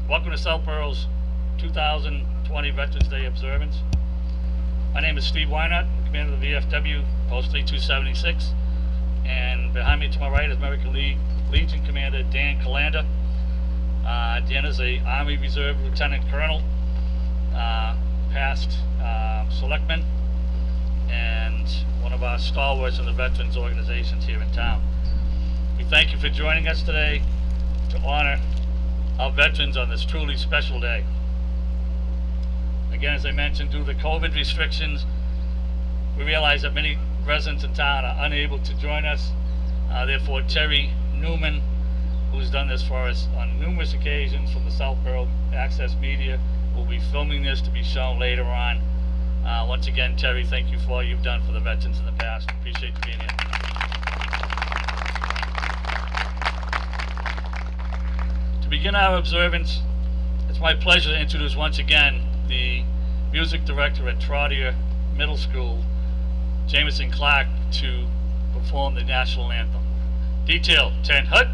Welcome to Southborough's 2020 Veterans Day observance. My name is Steve Whynot, commander of the VFW, Post 3276, and behind me to my right is American Legion Commander Dan Kolenda. Dan is a Army Reserve Lieutenant Colonel, past selectman, and one of our stalwarts in the veterans organizations here in town. We thank you for joining us today to honor our veterans on this truly special day. Again, as I mentioned, due to the COVID restrictions, we realize that many residents in town are unable to join us. Therefore, Terry Newman, who's done this for us on numerous occasions from the Southborough Access Media, will be filming this to be shown later on. Once again, Terry, thank you for all you've done for the veterans in the past. Appreciate you being here. To begin our observance, it's my pleasure to introduce once again the music director at Trotter Middle School, Jameson Clark, to perform the national anthem. Detail 10 Hut.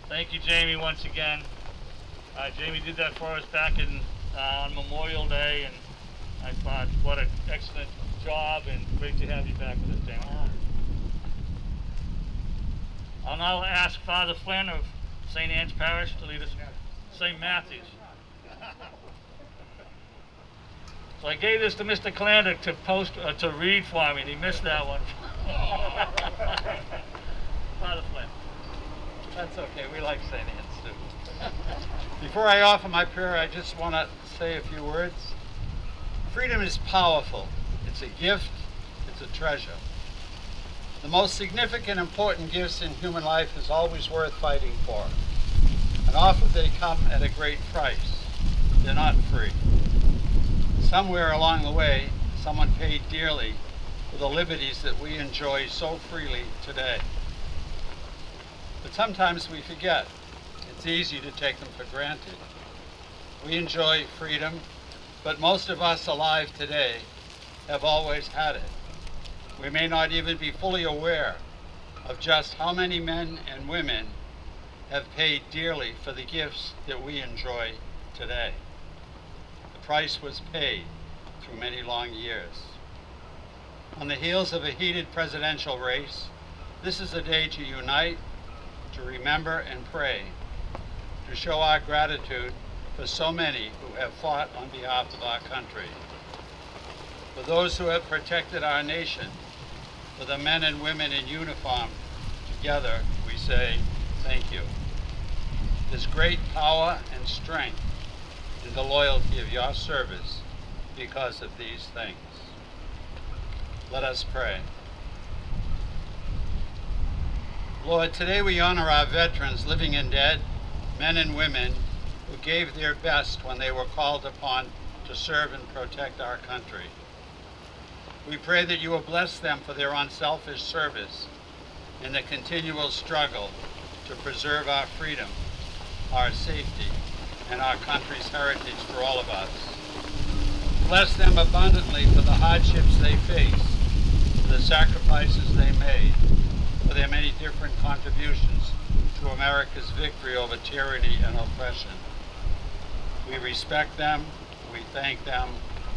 Thank you, Jamie, once again. Jamie did that for us back on Memorial Day, and I thought, what an excellent job, and great to have you back with us, Jamie. I'll now ask Father Flynn of St. Anne's Parish to lead us in St. Matthew's. So I gave this to Mr. Kolenda to read for me, and he missed that one. Father Flynn. That's okay, we like St. Anne's too. Before I offer my prayer, I just want to say a few words. Freedom is powerful. It's a gift, it's a treasure. The most significant, important gifts in human life is always worth fighting for. And often they come at a great price. They're not free. Somewhere along the way, someone paid dearly for the liberties that we enjoy so freely today. But sometimes we forget. It's easy to take them for granted. We enjoy freedom, but most of us alive today have always had it. We may not even be fully aware of just how many men and women have paid dearly for the gifts that we enjoy today. The price was paid through many long years. On the heels of a heated presidential race, this is a day to unite, to remember and pray, to show our gratitude for so many who have fought on behalf of our country, for those who have protected our nation, for the men and women in uniform. Together we say thank you. There's great power and strength in the loyalty of your service because of these things. Let us pray. Lord, today we honor our veterans, living and dead, men and women who gave their best when they were called upon to serve and protect our country. We pray that you will bless them for their unselfish service in the continual struggle to preserve our freedom, our safety, and our country's heritage for all of us. Bless them abundantly for the hardships they face, for the sacrifices they made, for their many different contributions to America's victory over tyranny and oppression. We respect them, we thank them,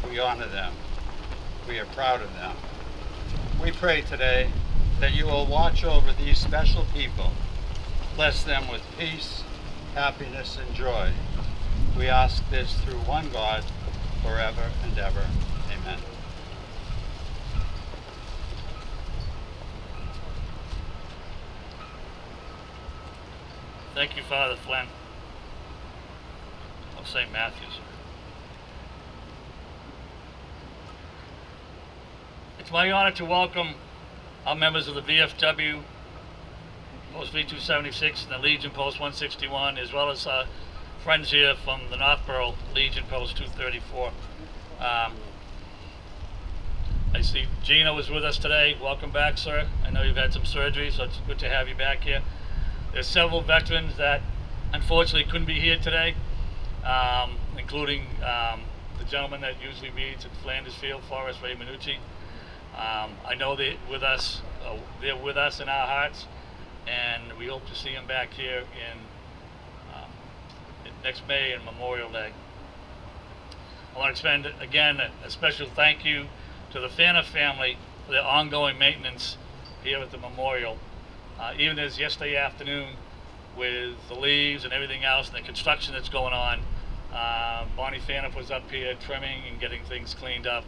we honor them. We are proud of them. We pray today that you will watch over these special people, bless them with peace, happiness, and joy. We ask this through one God, forever and ever. Amen. Thank you, Father Flynn of St. Matthew's. It's my honor to welcome our members of the VFW, Post V276 and the Legion Post 161, as well as friends here from the Northborough Legion Post 234. I see Gina was with us today. Welcome back, sir. I know you've had some surgery, so it's good to have you back here. There's several veterans that unfortunately couldn't be here today, including the gentleman that usually reads at Flanders Field, Forrest Ray Minucci. I know they're with us in our hearts, and we hope to see them back here in next May and Memorial Day. I want to extend again a special thank you to the Fana family for their ongoing maintenance here at the memorial. Even as yesterday afternoon, with the leaves and everything else and the construction that's going on, Bonnie Faniff was up here trimming and getting things cleaned up.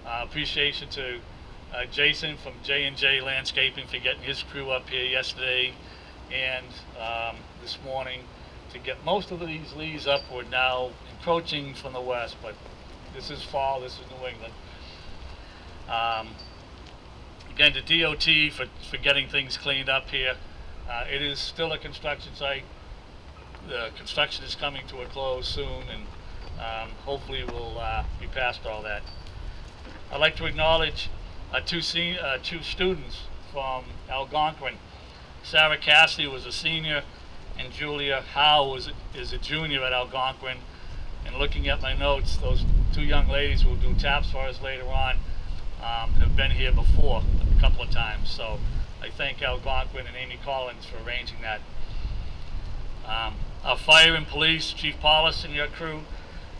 Appreciation to Jason from J&J Landscaping for getting his crew up here yesterday and this morning to get most of these leaves up. We're now encroaching from the west, but this is fall, this is New England. Again, to DOT for getting things cleaned up here. It is still a construction site. The construction is coming to a close soon, and hopefully we'll be past all that. I'd like to acknowledge two students from Algonquin. Sarah Cassidy was a senior, and Julia Howe is a junior at Algonquin. And looking at my notes, those two young ladies who will do taps for us later on have been here before a couple of times. So I thank Algonquin and Amy Collins for arranging that. Our fire and police, Chief Paulus and your crew,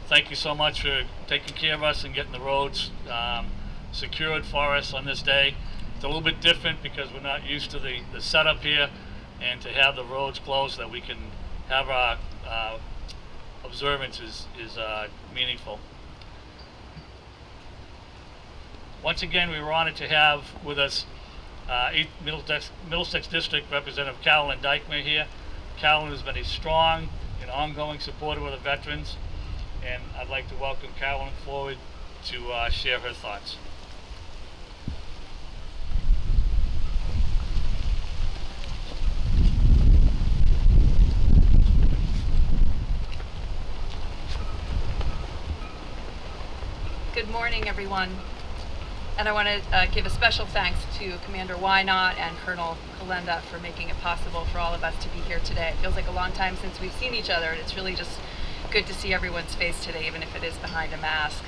thank you so much for taking care of us and getting the roads secured for us on this day. It's a little bit different because we're not used to the setup here, and to have the roads closed so that we can have our observances is meaningful. Once again, we were honored to have with us Middlesex District Representative Carolyn Dykema here. Carolyn has been a strong and ongoing supporter of the veterans, and I'd like to welcome Carolyn forward to share her thoughts. Good morning, everyone. And I want to give a special thanks to Commander Whynot and Colonel Kolenda for making it possible for all of us to be here today. It feels like a long time since we've seen each other, and it's really just good to see everyone's face today, even if it is behind a mask.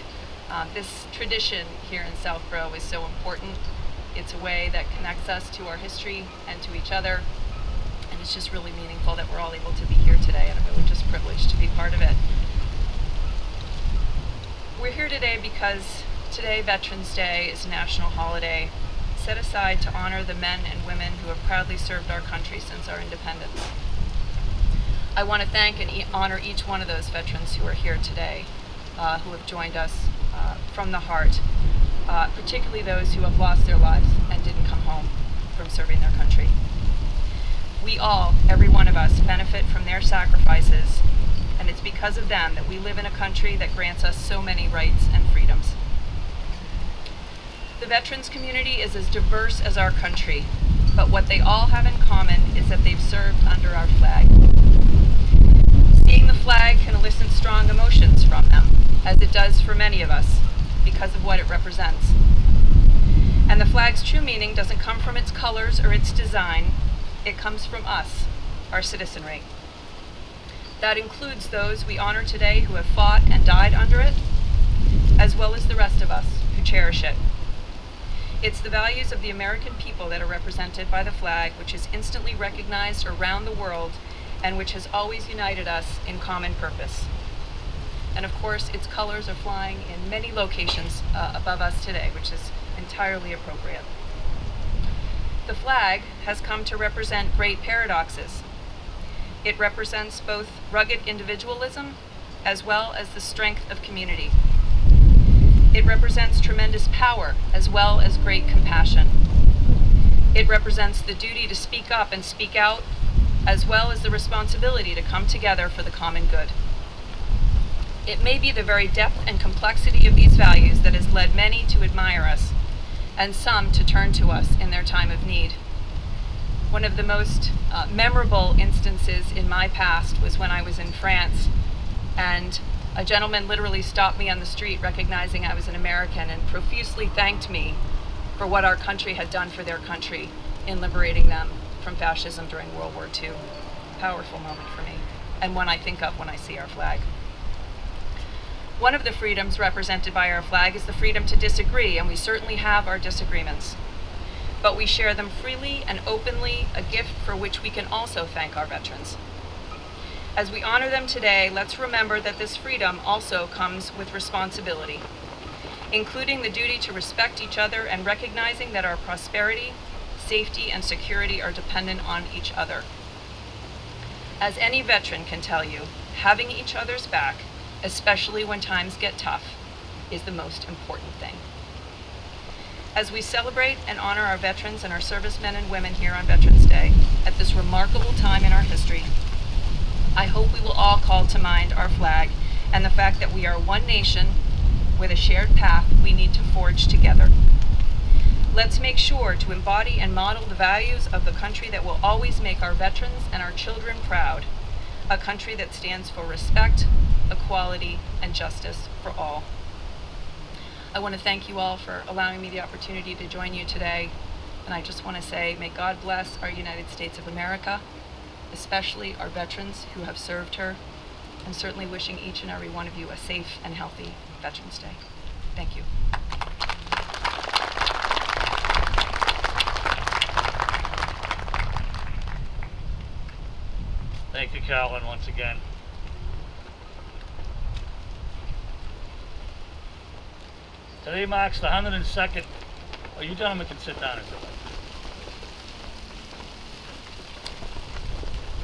This tradition here in Southborough is so important. It's a way that connects us to our history and to each other, and it's just really meaningful that we're all able to be here today, and I'm really just privileged to be part of it. We're here today because today, Veterans Day, is a national holiday set aside to honor the men and women who have proudly served our country since our independence. I want to thank and honor each one of those veterans who are here today, who have joined us from the heart, particularly those who have lost their lives and didn't come home from serving their country. We all, every one of us, benefit from their sacrifices, and it's because of them that we live in a country that grants us so many rights and freedoms. The veterans community is as diverse as our country, but what they all have in common is that they've served under our flag. Seeing the flag can elicit strong emotions from them, as it does for many of us, because of what it represents. And the flag's true meaning doesn't come from its colors or its design, it comes from us, our citizenry. That includes those we honor today who have fought and died under it, as well as the rest of us who cherish it. It's the values of the American people that are represented by the flag, which is instantly recognized around the world and which has always united us in common purpose. And of course, its colors are flying in many locations above us today, which is entirely appropriate. The flag has come to represent great paradoxes. It represents both rugged individualism as well as the strength of community. It represents tremendous power as well as great compassion. It represents the duty to speak up and speak out, as well as the responsibility to come together for the common good. It may be the very depth and complexity of these values that has led many to admire us, and some to turn to us in their time of need. One of the most memorable instances in my past was when I was in France, and a gentleman literally stopped me on the street recognizing I was an American and profusely thanked me for what our country had done for their country in liberating them from fascism during World War II. Powerful moment for me, and one I think of when I see our flag. One of the freedoms represented by our flag is the freedom to disagree, and we certainly have our disagreements. But we share them freely and openly, a gift for which we can also thank our veterans. As we honor them today, let's remember that this freedom also comes with responsibility, including the duty to respect each other and recognizing that our prosperity, safety, and security are dependent on each other. As any veteran can tell you, having each other's back, especially when times get tough, is the most important thing. As we celebrate and honor our veterans and our servicemen and women here on Veterans Day, at this remarkable time in our history, I hope we will all call to mind our flag and the fact that we are one nation with a shared path we need to forge together. Let's make sure to embody and model the values of the country that will always make our veterans and our children proud, a country that stands for respect, equality, and justice for all. I want to thank you all for allowing me the opportunity to join you today, and I just want to say, may God bless our United States of America, especially our veterans who have served her, and certainly wishing each and every one of you a safe and healthy Veterans Day. Thank you. Thank you, Carolyn, once again. Today marks the 102nd. Oh, you gentlemen can sit down if you like.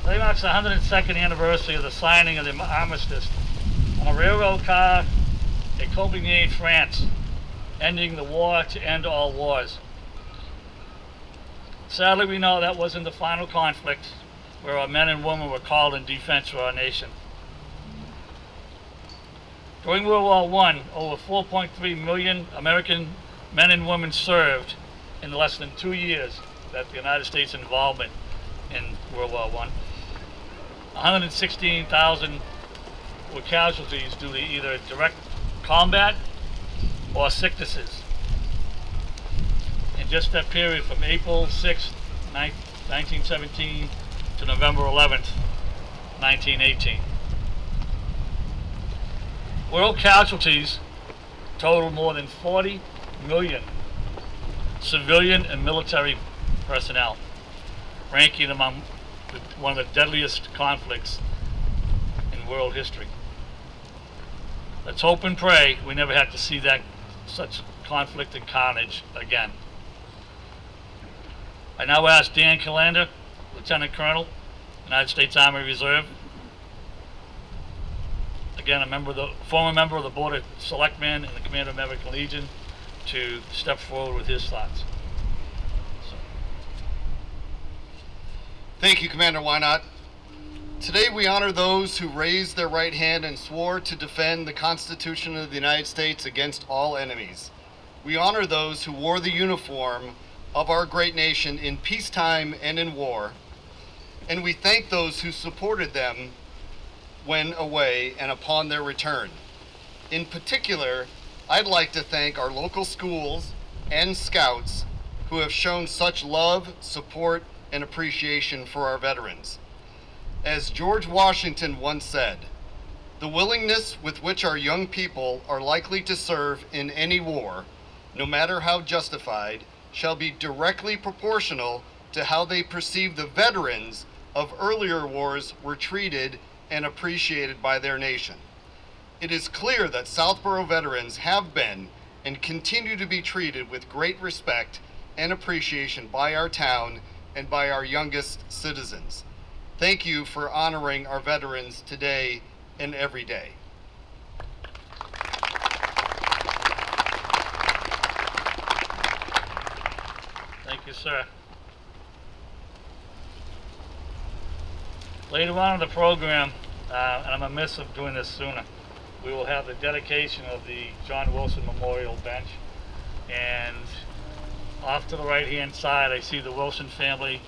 Today marks the 102nd anniversary of the signing of the armistice on a railroad car at Kolenda, France, ending the war to end all wars. Sadly, we know that wasn't the final conflict where our men and women were called in defense for our nation. During World War I, over 4.3 million American men and women served in less than 2 years that the United States involvement in World War I. 116,000 were casualties due to either direct combat or sicknesses. In just that period from April 6, 1917 to November 11th, 1918. World casualties total more than 40 million civilian and military personnel, ranking among one of the deadliest conflicts in world history. Let's hope and pray we never have to see that such conflict and carnage again. I now ask Dan Kolenda, Lieutenant Colonel, United States Army Reserve, again former member of the Board of Selectmen and the Commander of American Legion, to step forward with his thoughts. Thank you, Commander Whynot. Today we honor those who raised their right hand and swore to defend the Constitution of the United States against all enemies. We honor those who wore the uniform of our great nation in peacetime and in war, and we thank those who supported them when away and upon their return. In particular, I'd like to thank our local schools and scouts who have shown such love, support, and appreciation for our veterans. As George Washington once said, "The willingness with which our young people are likely to serve in any war, no matter how justified, shall be directly proportional to how they perceive the veterans of earlier wars were treated and appreciated by their nation." It is clear that Southborough veterans have been and continue to be treated with great respect and appreciation by our town and by our youngest citizens. Thank you for honoring our veterans today and every day. Thank you, sir. Later on in the program, and I'm amiss of doing this sooner, we will have the dedication of the John Wilson Memorial Bench. And off to the right-hand side, I see the Wilson family,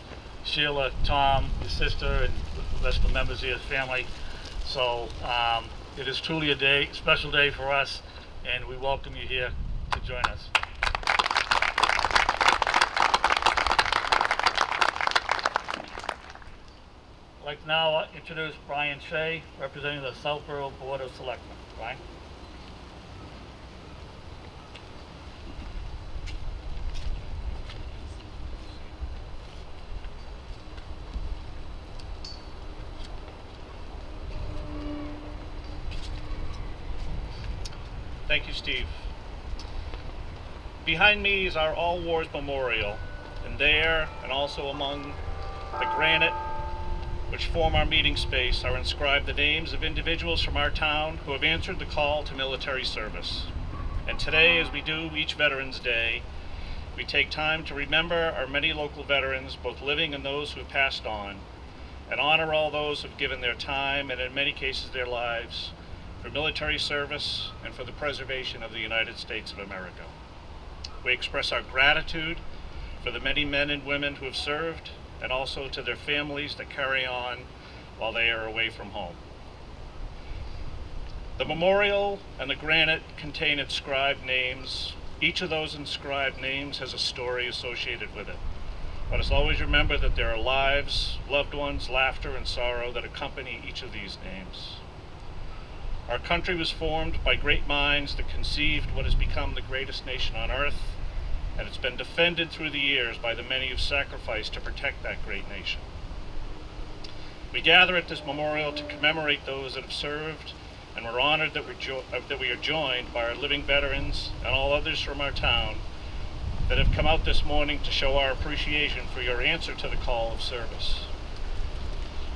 Sheila, Tom, your sister, and the rest of the members of your family. So it is truly a special day for us, and we welcome you here to join us. I'd like to now introduce Brian Shea, representing the Southborough Board of Selectmen. Brian? Thank you, Steve. Behind me is our All Wars Memorial, and there, and also among the granite which form our meeting space, are inscribed the names of individuals from our town who have answered the call to military service. And today, as we do each Veterans Day, we take time to remember our many local veterans, both living and those who have passed on, and honor all those who have given their time, and in many cases their lives, for military service and for the preservation of the United States of America. We express our gratitude for the many men and women who have served, and also to their families that carry on while they are away from home. The memorial and the granite contain inscribed names. Each of those inscribed names has a story associated with it. Let us always remember that there are lives, loved ones, laughter, and sorrow that accompany each of these names. Our country was formed by great minds that conceived what has become the greatest nation on earth, and it's been defended through the years by the many who've sacrificed to protect that great nation. We gather at this memorial to commemorate those that have served, and we're honored that we are joined by our living veterans and all others from our town that have come out this morning to show our appreciation for your answer to the call of service.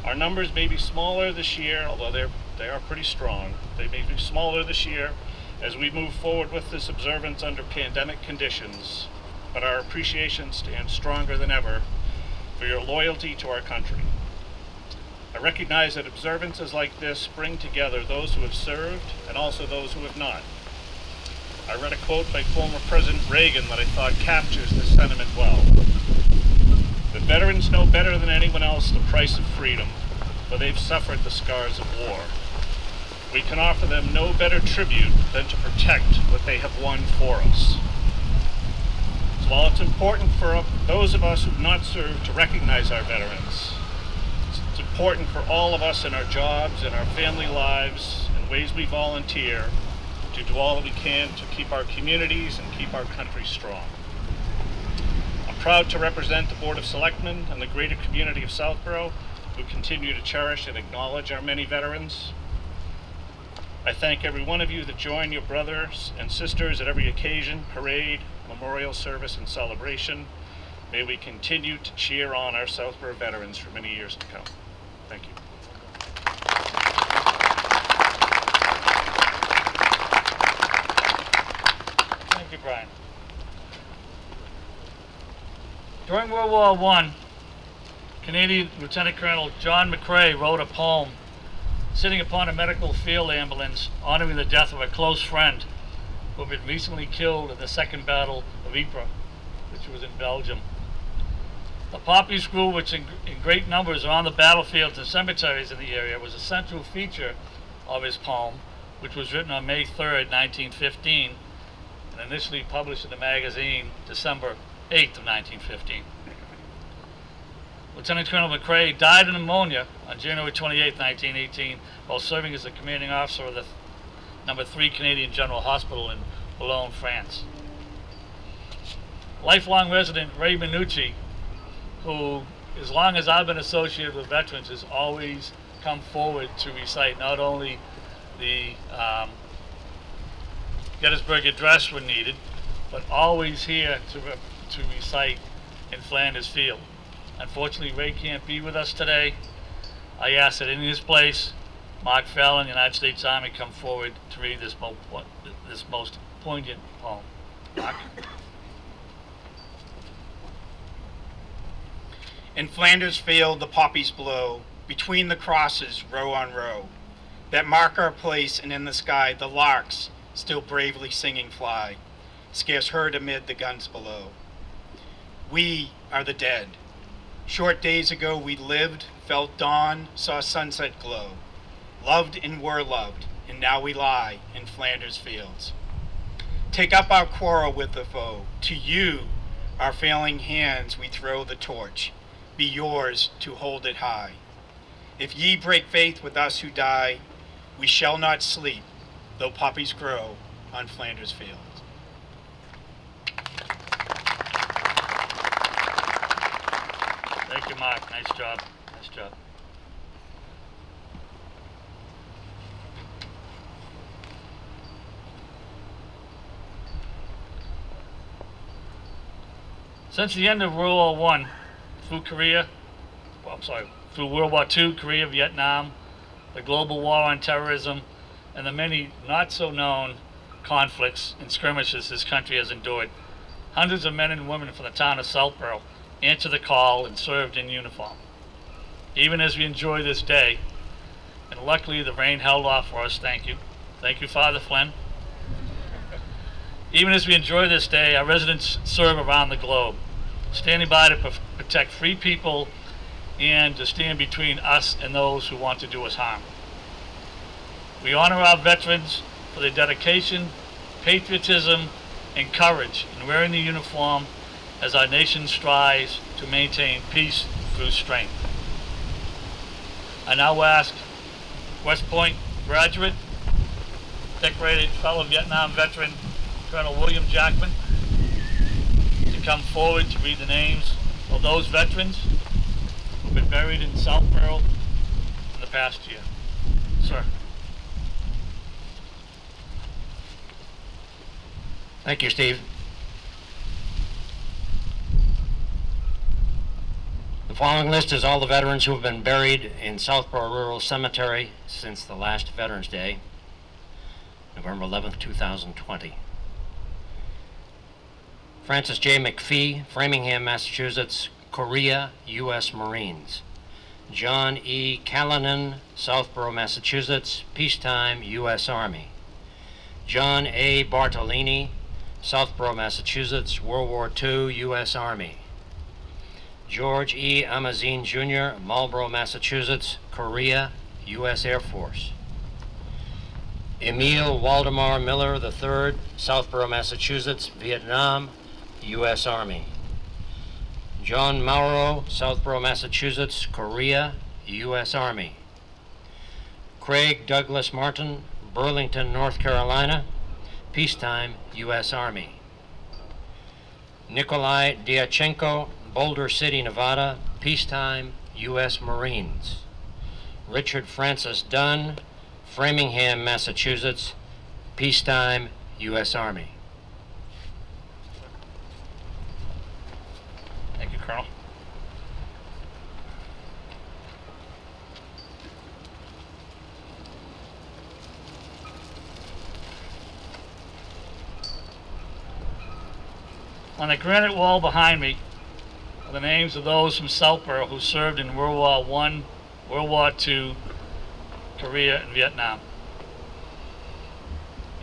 Our numbers may be smaller this year, although they are pretty strong. They may be smaller this year as we move forward with this observance under pandemic conditions, but our appreciation stands stronger than ever for your loyalty to our country. I recognize that observances like this bring together those who have served and also those who have not. I read a quote by former President Reagan that I thought captures this sentiment well. The veterans know better than anyone else the price of freedom, for they've suffered the scars of war. We can offer them no better tribute than to protect what they have won for us. So while it's important for those of us who have not served to recognize our veterans, it's important for all of us in our jobs, in our family lives, in ways we volunteer, to do all that we can to keep our communities and keep our country strong. I'm proud to represent the Board of Selectmen and the greater community of Southborough, who continue to cherish and acknowledge our many veterans. I thank every one of you that join your brothers and sisters at every occasion, parade, memorial service, and celebration. May we continue to cheer on our Southborough veterans for many years to come. Thank you. Thank you, Brian. During World War I, Canadian Lieutenant Colonel John McCrae wrote a poem sitting upon a medical field ambulance honoring the death of a close friend who had been recently killed in the Second Battle of Ypres, which was in Belgium. The poppy screw, which in great numbers are on the battlefields and cemeteries in the area, was a central feature of his poem, which was written on May 3rd, 1915, and initially published in the magazine December 8th of 1915. Lieutenant Colonel McCrae died of pneumonia on January 28, 1918, while serving as the commanding officer of the No. 3 Canadian General Hospital in Boulogne, France. Lifelong resident Ray Minucci, who, as long as I've been associated with veterans, has always come forward to recite not only the Gettysburg Address when needed, but always here to recite in Flanders Field. Unfortunately, Ray can't be with us today. I ask that in his place, Mark Fallon, United States Army, come forward to read this most poignant poem. Mark? In Flanders Field the poppies blow, between the crosses row on row, that mark our place, and in the sky the larks still bravely singing fly, scarce heard amid the guns below. We are the dead. Short days ago we lived, felt dawn, saw sunset glow, loved and were loved, and now we lie in Flanders fields. Take up our quarrel with the foe. To you, our failing hands, we throw the torch. Be yours to hold it high. If ye break faith with us who die, we shall not sleep, though poppies grow on Flanders fields. Thank you, Mark. Nice job. Nice job. Since the end of World War I, through World War II, Korea, Vietnam, the global war on terrorism, and the many not-so-known conflicts and skirmishes this country has endured, hundreds of men and women from the town of Southborough answered the call and served in uniform. Even as we enjoy this day, and luckily the rain held off for us, thank you. Thank you, Father Flynn. Even as we enjoy this day, our residents serve around the globe, standing by to protect free people and to stand between us and those who want to do us harm. We honor our veterans for their dedication, patriotism, and courage in wearing the uniform as our nation strives to maintain peace through strength. I now ask West Point graduate, decorated fellow Vietnam veteran, Colonel William Jackman, to come forward to read the names of those veterans who've been buried in Southborough in the past year. Sir. Thank you, Steve. The following list is all the veterans who have been buried in Southborough Rural Cemetery since the last Veterans Day, November 11th, 2020. Francis J. McPhee, Framingham, Massachusetts, Korea, U.S. Marines. John E. Callanan, Southborough, Massachusetts, peacetime, U.S. Army. John A. Bartolini, Southborough, Massachusetts, World War II, U.S. Army. George E. Amazine, Jr., Marlborough, Massachusetts, Korea, U.S. Air Force. Emil Waldemar Miller III, Southborough, Massachusetts, Vietnam, U.S. Army. John Mauro, Southborough, Massachusetts, Korea, U.S. Army. Craig Douglas Martin, Burlington, North Carolina, peacetime, U.S. Army. Nikolai Dyachenko, Boulder City, Nevada, peacetime, U.S. Marines. Richard Francis Dunn, Framingham, Massachusetts, peacetime, U.S. Army. Thank you, Colonel. On the granite wall behind me are the names of those from Southborough who served in World War I, World War II, Korea, and Vietnam.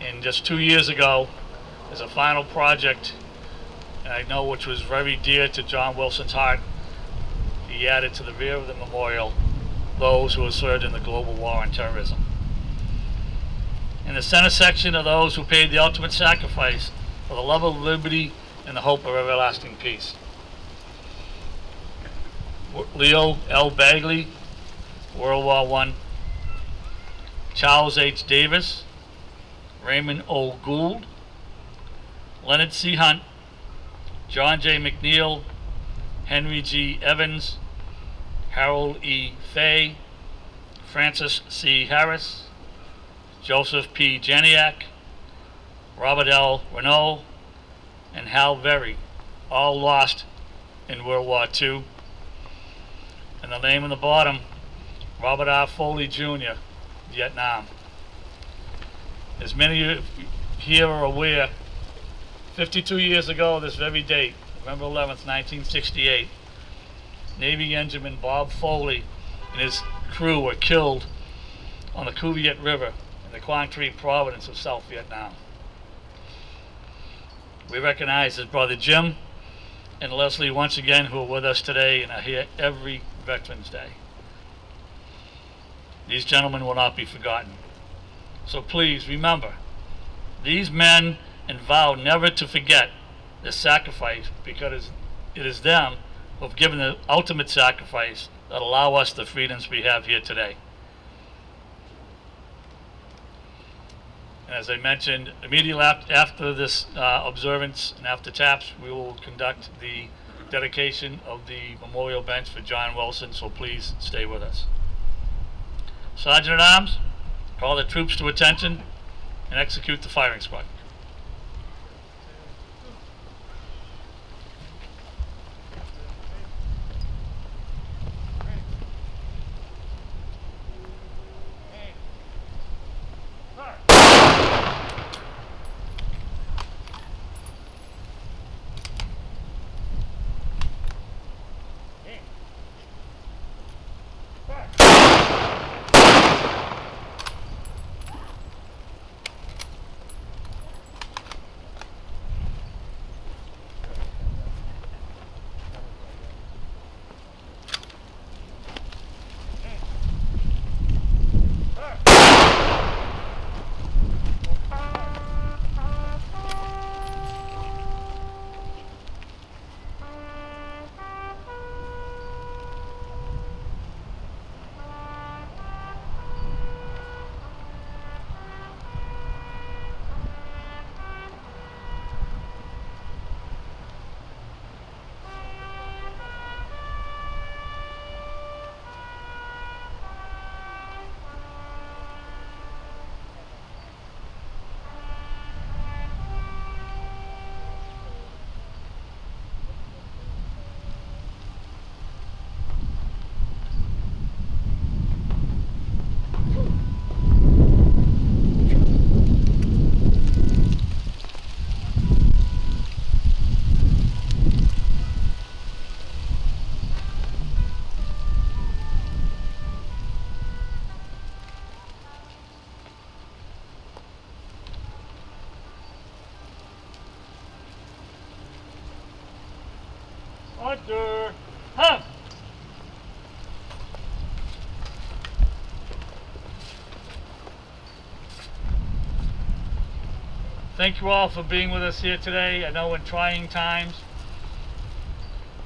And just 2 years ago, as a final project, and I know which was very dear to John Wilson's heart, he added to the rear of the memorial those who have served in the global war on terrorism. In the center section are those who paid the ultimate sacrifice for the love of liberty and the hope of everlasting peace. Leo L. Bagley, World War I. Charles H. Davis, Raymond O. Gould, Leonard C. Hunt, John J. McNeil, Henry G. Evans, Harold E. Fay, Francis C. Harris, Joseph P. Janiak, Robert L. Whynot, and Hal Berry, all lost in World War II. And the name on the bottom, Robert R. Foley Jr., Vietnam. As many of you here are aware, 52 years ago this very date, November 11th, 1968, Navy Engineman Bob Foley and his crew were killed on the Cuviet River in the Quang Tri province of South Vietnam. We recognize his brother Jim and Leslie once again, who are with us today and are here every Veterans Day. These gentlemen will not be forgotten. So please remember, these men and vow never to forget the sacrifice, because it is them who have given the ultimate sacrifice that allow us the freedoms we have here today. And as I mentioned, immediately after this observance and after taps, we will conduct the dedication of the memorial bench for John Wilson, so please stay with us. Sergeant at Arms, call the troops to attention and execute the firing squad. Order! Huh! Thank you all for being with us here today. I know in trying times,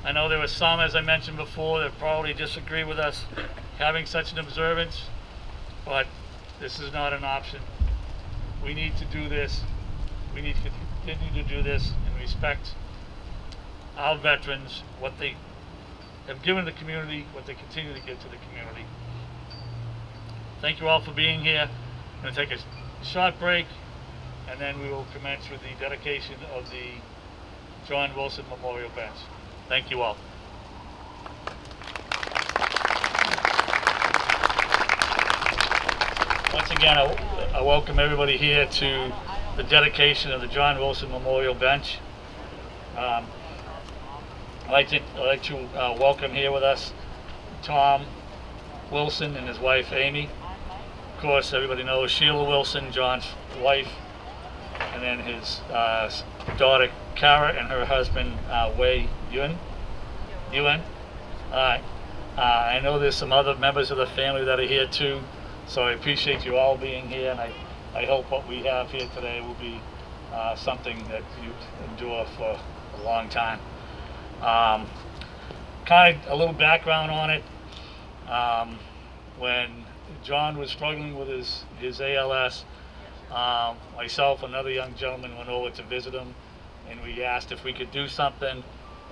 I know there were some, as I mentioned before, that probably disagree with us having such an observance, but this is not an option. We need to do this. We need to continue to do this and respect our veterans, what they have given the community, what they continue to give to the community. Thank you all for being here. I'm going to take a short break, and then we will commence with the dedication of the John Wilson Memorial Bench. Thank you all. Once again, I welcome everybody here to the dedication of the John Wilson Memorial Bench. I'd like to welcome here with us Tom Wilson and his wife Amy. Of course, everybody knows Sheila Wilson, John's wife, and then his daughter Kara and her husband Wei Yun. I know there's some other members of the family that are here too, so I appreciate you all being here, and I hope what we have here today will be something that you endure for a long time. kind of a little background on it. When John was struggling with his ALS, myself and another young gentleman went over to visit him, and we asked if we could do something,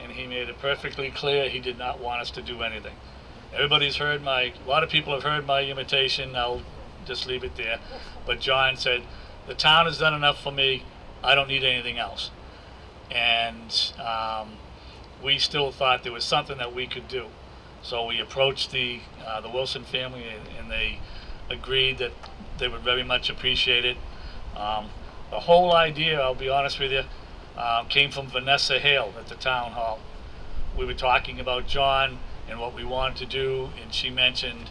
and he made it perfectly clear he did not want us to do anything. Everybody's heard a lot of people have heard my invitation. I'll just leave it there. But John said, the town has done enough for me. I don't need anything else. And we still thought there was something that we could do. So we approached the Wilson family, and they agreed that they would very much appreciate it. The whole idea, I'll be honest with you, came from Vanessa Hale at the town hall. We were talking about John and what we wanted to do, and she mentioned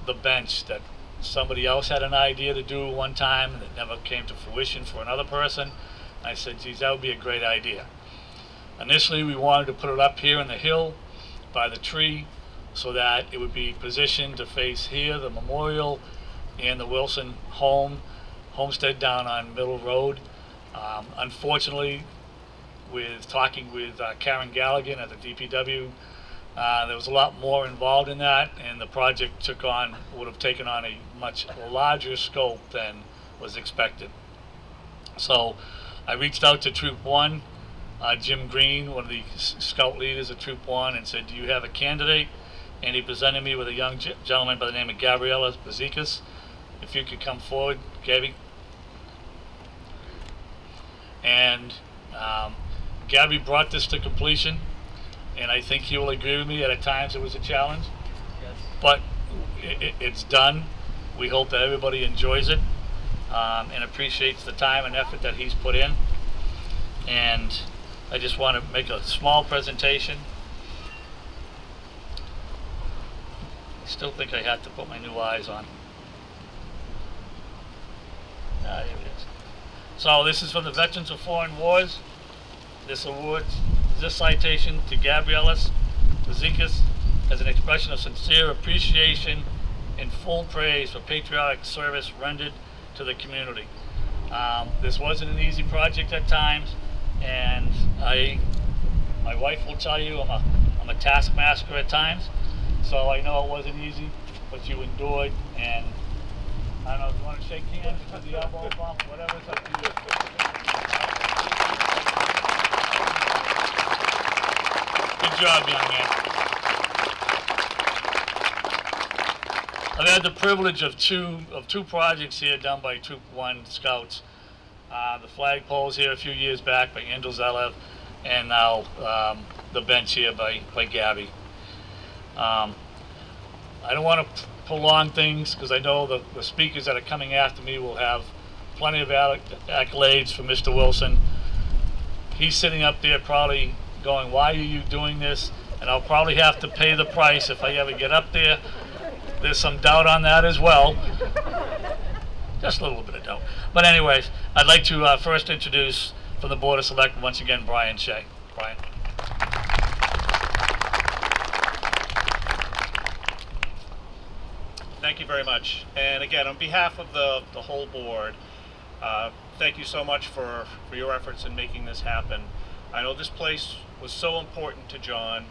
the bench that somebody else had an idea to do one time and it never came to fruition for another person. I said, geez, that would be a great idea. Initially, we wanted to put it up here in the hill by the tree so that it would be positioned to face here, the memorial, and the Wilson homestead down on Middle Road. Unfortunately, with talking with Karen Galligan at the DPW, there was a lot more involved in that, and the project would have taken on a much larger scope than was expected. So I reached out to Troop 1, Jim Green, one of the scout leaders of Troop 1, and said, do you have a candidate? And he presented me with a young gentleman by the name of Gabrielius Bazikas. If you could come forward, Gabby. And Gabby brought this to completion, and I think he will agree with me that at times it was a challenge. Yes. But it's done. We hope that everybody enjoys it and appreciates the time and effort that he's put in. And I just want to make a small presentation. I still think I had to put my new eyes on. Here it is. So this is from the Veterans of Foreign Wars. This citation to Gabrielius Bazikas as an expression of sincere appreciation and full praise for patriotic service rendered to the community. This wasn't an easy project at times, and my wife will tell you I'm a taskmaster at times, so I know it wasn't easy, but you endured. And I don't know if you want to shake hands, do the elbow bump, whatever's up to you. Good job, young man. I've had the privilege of two projects here done by Troop 1 Scouts. The flagpoles here a few years back by Andrew Zelev, and now the bench here by Gabby. I don't want to prolong things because I know the speakers that are coming after me will have plenty of accolades for Mr. Wilson. He's sitting up there probably going, why are you doing this? And I'll probably have to pay the price if I ever get up there. There's some doubt on that as well. Just a little bit of doubt. But anyways, I'd like to first introduce from the Board of Selectmen once again Brian Shea. Brian. Thank you very much. And again, on behalf of the whole board, thank you so much for your efforts in making this happen. I know this place was so important to John,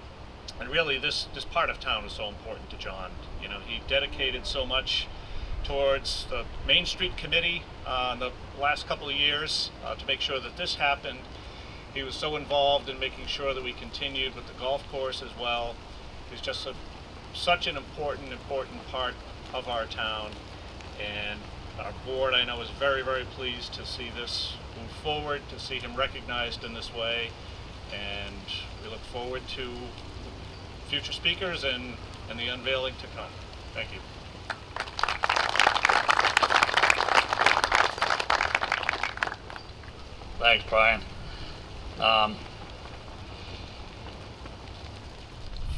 and really this part of town is so important to John. You know, he dedicated so much towards the Main Street Committee in the last couple of years to make sure that this happened. He was so involved in making sure that we continued with the golf course as well. He's just such an important part of our town, and our board, I know, is very, very pleased to see this move forward, to see him recognized in this way, and we look forward to future speakers and the unveiling to come. Thank you. Thanks, Brian.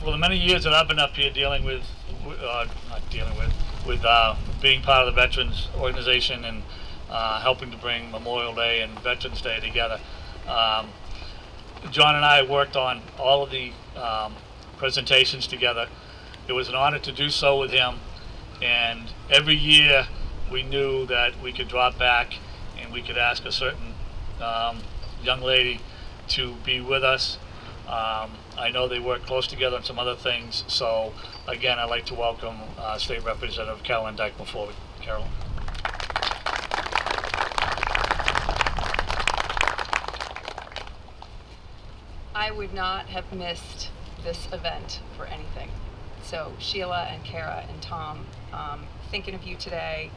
For the many years that I've been up here being part of the Veterans Organization and helping to bring Memorial Day and Veterans Day together, John and I worked on all of the presentations together. It was an honor to do so with him, and every year we knew that we could drop back and we could ask a certain young lady to be with us. I know they work close together on some other things. So again, I'd like to welcome State Representative Carolyn Dykema forward. Carolyn. I would not have missed this event for anything. So Sheila and Kara and Tom, thinking of you today.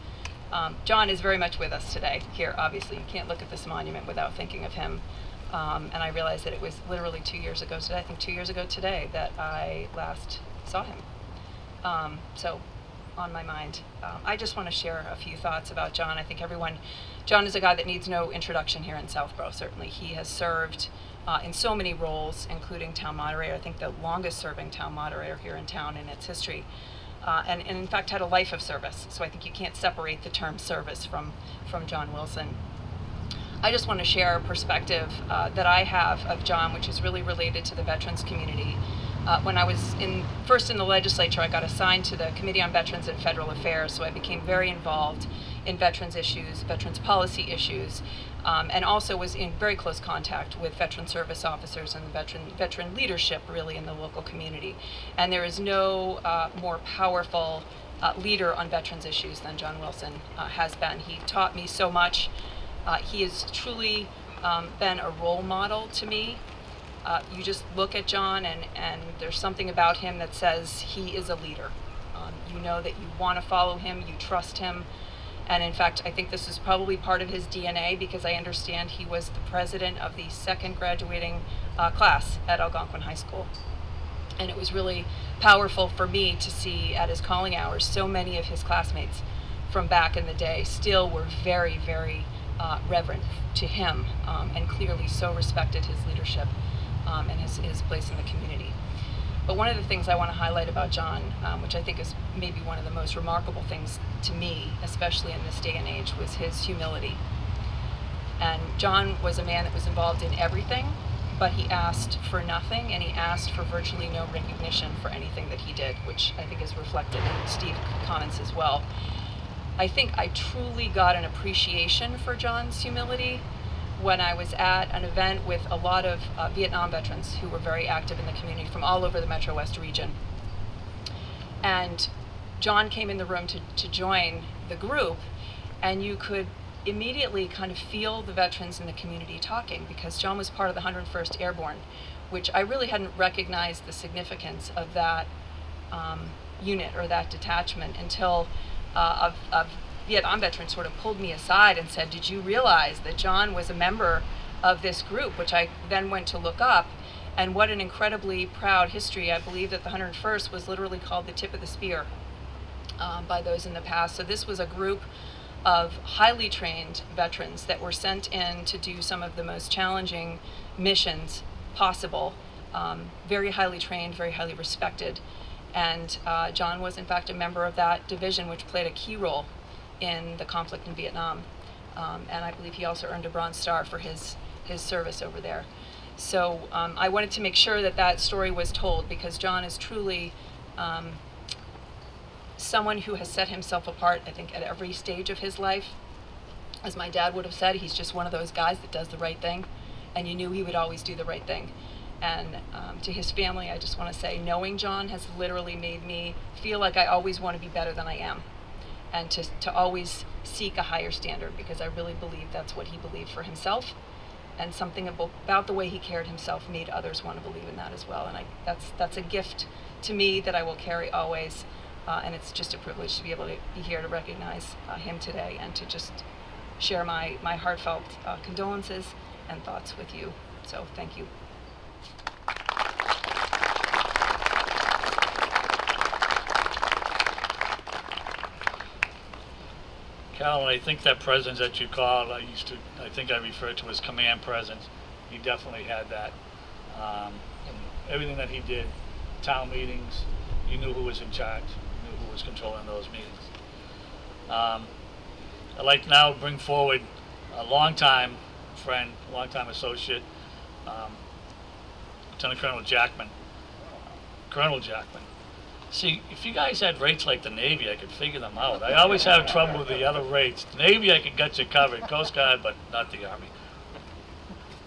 John is very much with us today here. Obviously, you can't look at this monument without thinking of him. And I realized that it was literally 2 years ago today, I think 2 years ago today, that I last saw him. So on my mind. I just want to share a few thoughts about John. I think John is a guy that needs no introduction here in Southborough, certainly. He has served in so many roles, including town moderator, I think the longest serving town moderator here in town in its history. And in fact had a life of service. So I think you can't separate the term service from John Wilson. I just want to share a perspective that I have of John, which is really related to the veterans community. When I was first in the legislature, I got assigned to the Committee on Veterans and Federal Affairs, so I became very involved in veterans issues, veterans policy issues, and also was in very close contact with veteran service officers and veteran leadership really in the local community. And there is no more powerful leader on veterans issues than John Wilson has been. He taught me so much. He has truly been a role model to me. You just look at John and there's something about him that says he is a leader. You know that you want to follow him, you trust him. And in fact, I think this is probably part of his DNA because I understand he was the president of the second graduating class at Algonquin High School. And it was really powerful for me to see at his calling hours so many of his classmates from back in the day still were very, very reverent to him and clearly so respected his leadership and his place in the community. But one of the things I want to highlight about John, which I think is maybe one of the most remarkable things to me, especially in this day and age, was his humility. And John was a man that was involved in everything, but he asked for nothing, and he asked for virtually no recognition for anything that he did, which I think is reflected in Steve's comments as well. I think I truly got an appreciation for John's humility when I was at an event with a lot of Vietnam veterans who were very active in the community from all over the Metro West region. And John came in the room to join the group, and you could immediately kind of feel the veterans in the community talking, because John was part of the 101st Airborne, which I really hadn't recognized the significance of that unit or that detachment until of Vietnam veterans sort of pulled me aside and said, "Did you realize that John was a member of this group?" Which I then went to look up, and what an incredibly proud history. I believe that the 101st was literally called the tip of the spear by those in the past. So this was a group of highly trained veterans that were sent in to do some of the most challenging missions possible, very highly trained, very highly respected. And John was in fact a member of that division, which played a key role in the conflict in Vietnam. And I believe he also earned a Bronze Star for his service over there. So I wanted to make sure that that story was told, because John is truly someone who has set himself apart, I think, at every stage of his life. As my dad would have said, he's just one of those guys that does the right thing, and you knew he would always do the right thing. And to his family, I just want to say, knowing John has literally made me feel like I always want to be better than I am, and to always seek a higher standard, because I really believe that's what he believed for himself, and something about the way he cared himself made others want to believe in that as well. And that's a gift to me that I will carry always, and it's just a privilege to be able to be here to recognize him today and to just share my heartfelt condolences and thoughts with you. So thank you. Carolyn, I think that presence that you called, I think I referred to as command presence. He definitely had that. And everything that he did, town meetings, you knew who was in charge, you knew who was controlling those meetings. I'd like to now bring forward a longtime friend, longtime associate, Lieutenant Colonel Jackman. Colonel Jackman. See, if you guys had rates like the Navy, I could figure them out. I always have trouble with the other rates. The Navy, I could get you covered. Coast Guard, but not the Army.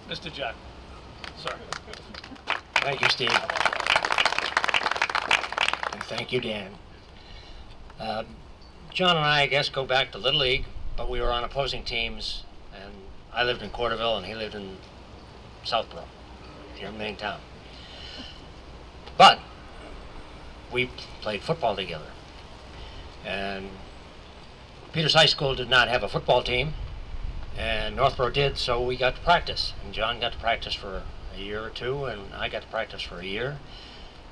Mr. Jackman, sir. Thank you, Steve. And thank you, Dan. John and I guess, go back to Little League, but we were on opposing teams, and I lived in Corderville, and he lived in Southborough, here in the main town. But we played football together. And Peters High School did not have a football team, and Northborough did, so we got to practice. And John got to practice for a year or two, and I got to practice for a year.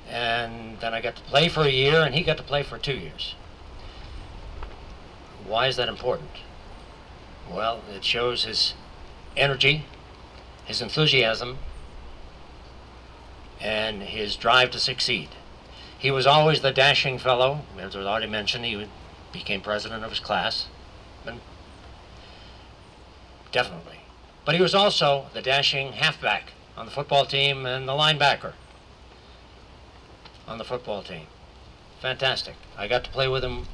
And then I got to play for a year, and he got to play for 2 years. Why is that important? Well, it shows his energy, his enthusiasm, and his drive to succeed. He was always the dashing fellow. As was already mentioned, he became president of his class. Definitely. But he was also the dashing halfback on the football team and the linebacker on the football team. Fantastic. I got to play with him,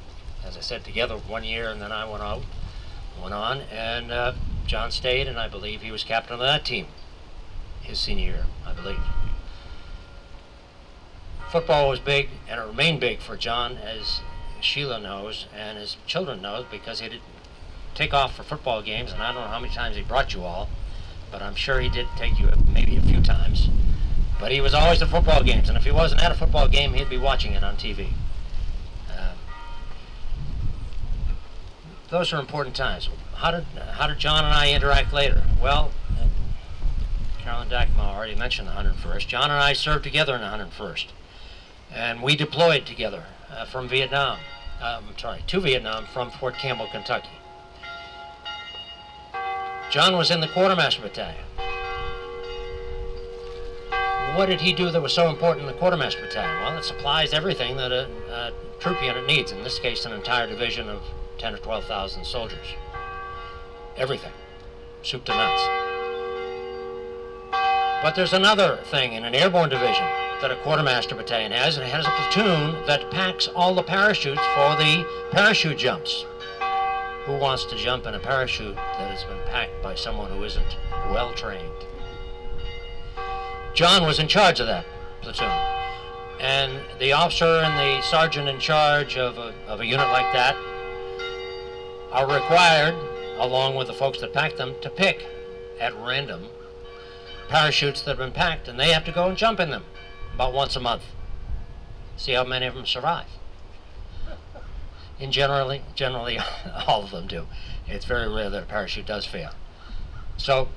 as I said, together 1 year, and then I went on, and John stayed, and I believe he was captain of that team his senior year, I believe. Football was big, and it remained big for John, as Sheila knows, and his children know, because he did take off for football games, and I don't know how many times he brought you all, but I'm sure he did take you maybe a few times. But he was always at football games, and if he wasn't at a football game, he'd be watching it on TV. Those are important times. How did John and I interact later? Well, Carolyn and Dykema already mentioned the 101st. John and I served together in the 101st, and we deployed together from Vietnam. To Vietnam from Fort Campbell, Kentucky. John was in the Quartermaster Battalion. What did he do that was so important in the Quartermaster Battalion? Well, it supplies everything that a troop unit needs, in this case an entire division of 10 or 12,000 soldiers. Everything, soup to nuts. But there's another thing in an airborne division that a Quartermaster Battalion has. It has a platoon that packs all the parachutes for the parachute jumps. Who wants to jump in a parachute that has been packed by someone who isn't well trained? John was in charge of that platoon. And the officer and the sergeant in charge of a unit like that are required, along with the folks that pack them, to pick at random parachutes that have been packed, and they have to go and jump in them about once a month. See how many of them survive. And generally all of them do. It's very rare that a parachute does fail. So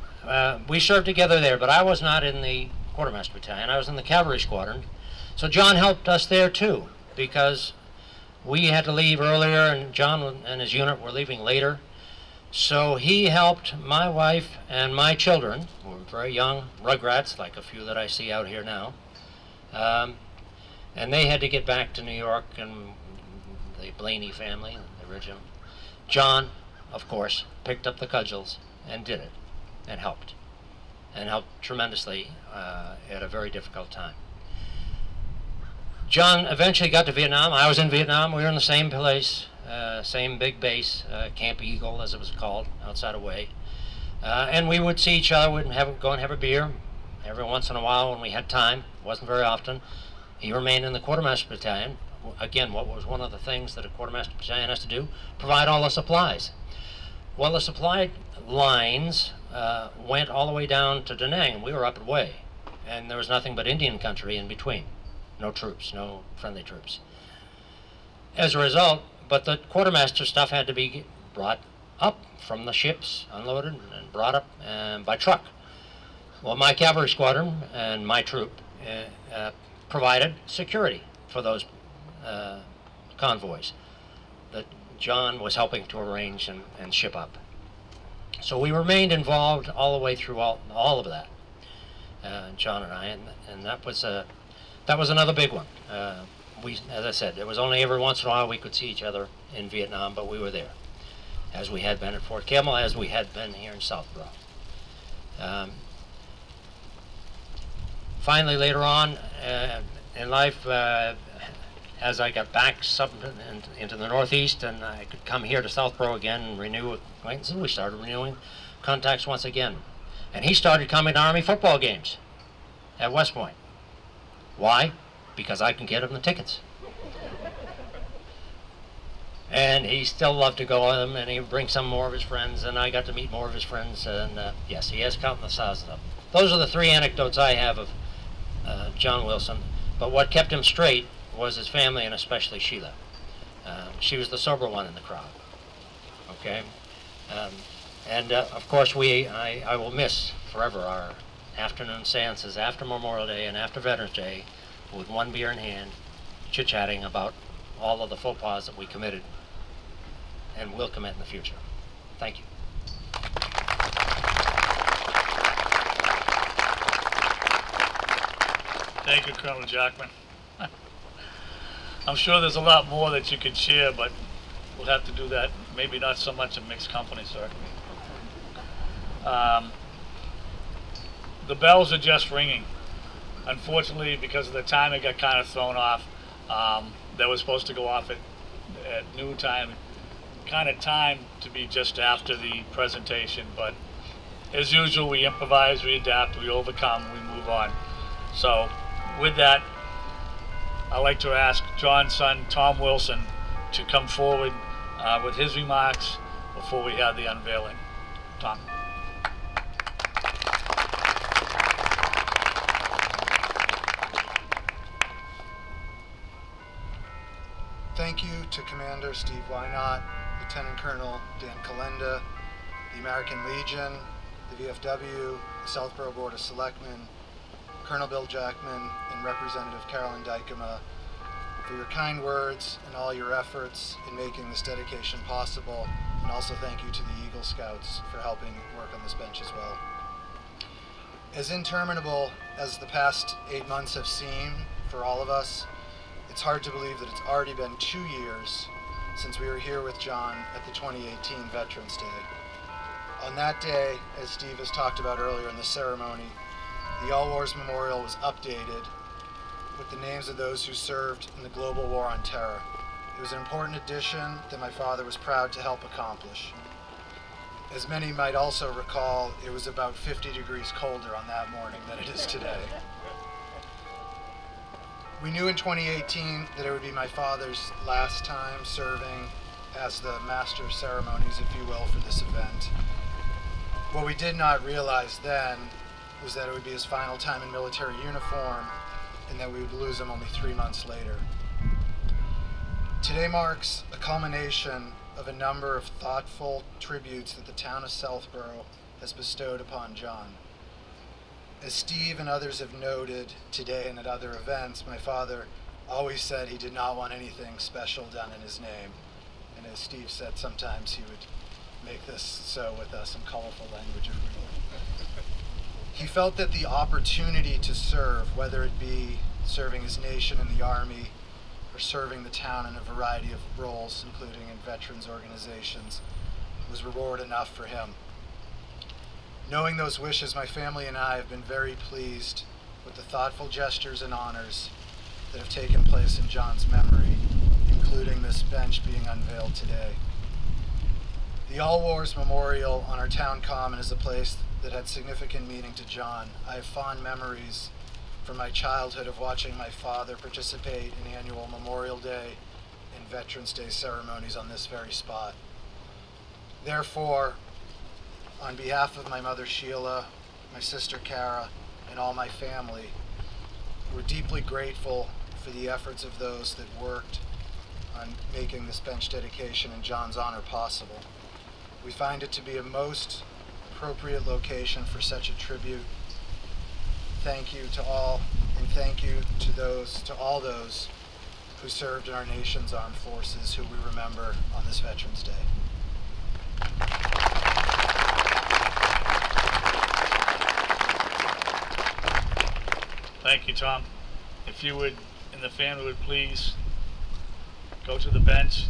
we served together there, but I was not in the Quartermaster Battalion. I was in the Cavalry Squadron. So John helped us there too, because we had to leave earlier, and John and his unit were leaving later. So he helped my wife and my children, who were very young, rugrats, like a few that I see out here now. And they had to get back to New York, and the Blaney family, the original. John, of course, picked up the cudgels and did it, and helped tremendously at a very difficult time. John eventually got to Vietnam. I was in Vietnam. We were in the same place, same big base, Camp Eagle, as it was called, outside of Way. And we would see each other. We'd go and have a beer every once in a while when we had time. It wasn't very often. He remained in the Quartermaster Battalion. Again, what was one of the things that a Quartermaster Battalion has to do? Provide all the supplies. Well, the supply lines went all the way down to Da Nang. We were up at Way, and there was nothing but Indian country in between. No troops, no friendly troops. As a result, but the quartermaster stuff had to be brought up from the ships, unloaded and brought up by truck. Well, my cavalry squadron and my troop provided security for those convoys that John was helping to arrange and ship up. So we remained involved all the way through all of that, John and I, and that was another big one. As I said, it was only every once in a while we could see each other in Vietnam, but we were there, as we had been at Fort Campbell, as we had been here in Southborough. Finally, later on in life, as I got back into the Northeast, and I could come here to Southborough again and renew acquaintances, we started renewing contacts once again. And he started coming to Army football games at West Point. Why? Because I can get him the tickets. And he still loved to go on them, and he would bring some more of his friends, and I got to meet more of his friends, and yes, he has countless thousands of them. Those are the three anecdotes I have of John Wilson, but what kept him straight was his family, and especially Sheila. She was the sober one in the crowd, okay? Of course, I will miss forever our afternoon seances after Memorial Day and after Veterans Day with one beer in hand, chit-chatting about all of the faux pas that we committed and will commit in the future. Thank you. Thank you, Colonel Jackman. I'm sure there's a lot more that you could share, but we'll have to do that, maybe not so much in mixed company, sir. The bells are just ringing. Unfortunately, because of the time, it got kind of thrown off. They were supposed to go off at noon time, kind of timed to be just after the presentation, but as usual, we improvise, we adapt, we overcome, we move on. So with that, I'd like to ask John's son, Tom Wilson, to come forward with his remarks before we have the unveiling. Tom. Thank you to Commander Steve Whynot, Lieutenant Colonel Dan Kolenda, the American Legion, the VFW, the Southborough Board of Selectmen, Colonel Bill Jackman, and Representative Carolyn Dykema for your kind words and all your efforts in making this dedication possible. And also thank you to the Eagle Scouts for helping work on this bench as well. As interminable as the past 8 months have seemed for all of us, it's hard to believe that it's already been 2 years since we were here with John at the 2018 Veterans Day. On that day, as Steve has talked about earlier in the ceremony, the All Wars Memorial was updated with the names of those who served in the global war on terror. It was an important addition that my father was proud to help accomplish. As many might also recall, it was about 50 degrees colder on that morning than it is today. We knew in 2018 that it would be my father's last time serving as the master of ceremonies, if you will, for this event. What we did not realize then was that it would be his final time in military uniform and that we would lose him only 3 months later. Today marks a culmination of a number of thoughtful tributes that the town of Southborough has bestowed upon John. As Steve and others have noted today and at other events, my father always said he did not want anything special done in his name. And as Steve said, sometimes he would make this so with some colorful language if we will. He felt that the opportunity to serve, whether it be serving his nation in the Army or serving the town in a variety of roles, including in veterans organizations, was reward enough for him. Knowing those wishes, my family and I have been very pleased with the thoughtful gestures and honors that have taken place in John's memory, including this bench being unveiled today. The All Wars Memorial on our town common is a place that had significant meaning to John. I have fond memories from my childhood of watching my father participate in annual Memorial Day and Veterans Day ceremonies on this very spot. Therefore, on behalf of my mother Sheila, my sister Kara, and all my family, we're deeply grateful for the efforts of those that worked on making this bench dedication in John's honor possible. We find it to be a most appropriate location for such a tribute. Thank you to all, and thank you to all those who served in our nation's armed forces, who we remember on this Veterans Day. Thank you, Tom. If you would, and the family would please go to the bench,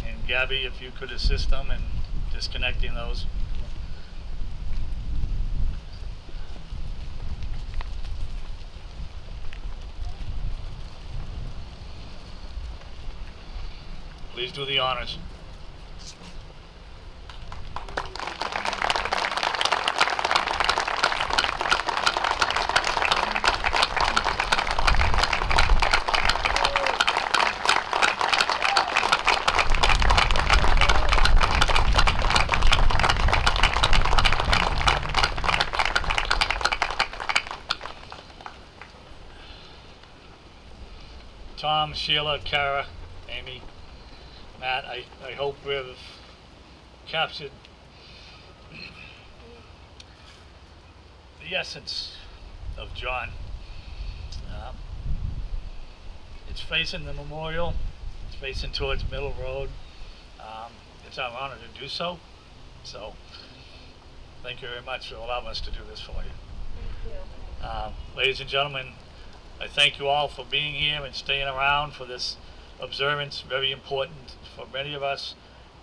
and Gabby, if you could assist them in disconnecting those. Please do the honors. Sheila, Kara, Amy, Matt, I hope we've captured the essence of John. It's facing the memorial, it's facing towards Middle Road. It's our honor to do so. So, thank you very much for allowing us to do this for you. Ladies and gentlemen, I thank you all for being here and staying around for this observance, very important for many of us,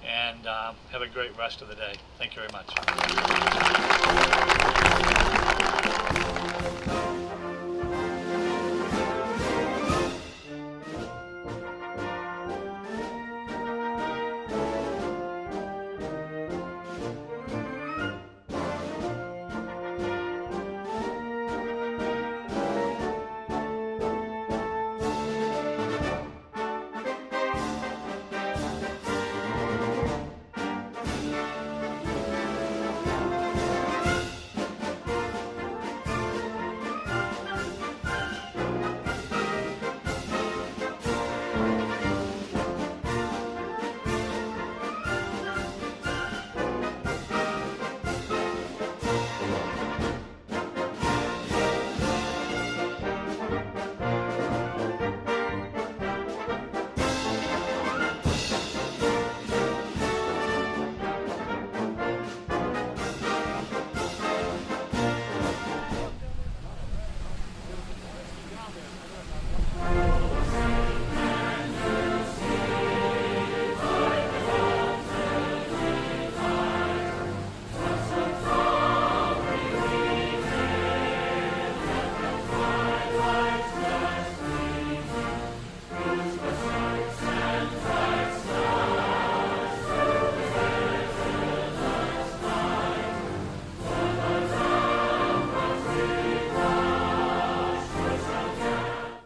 and have a great rest of the day. Thank you very much.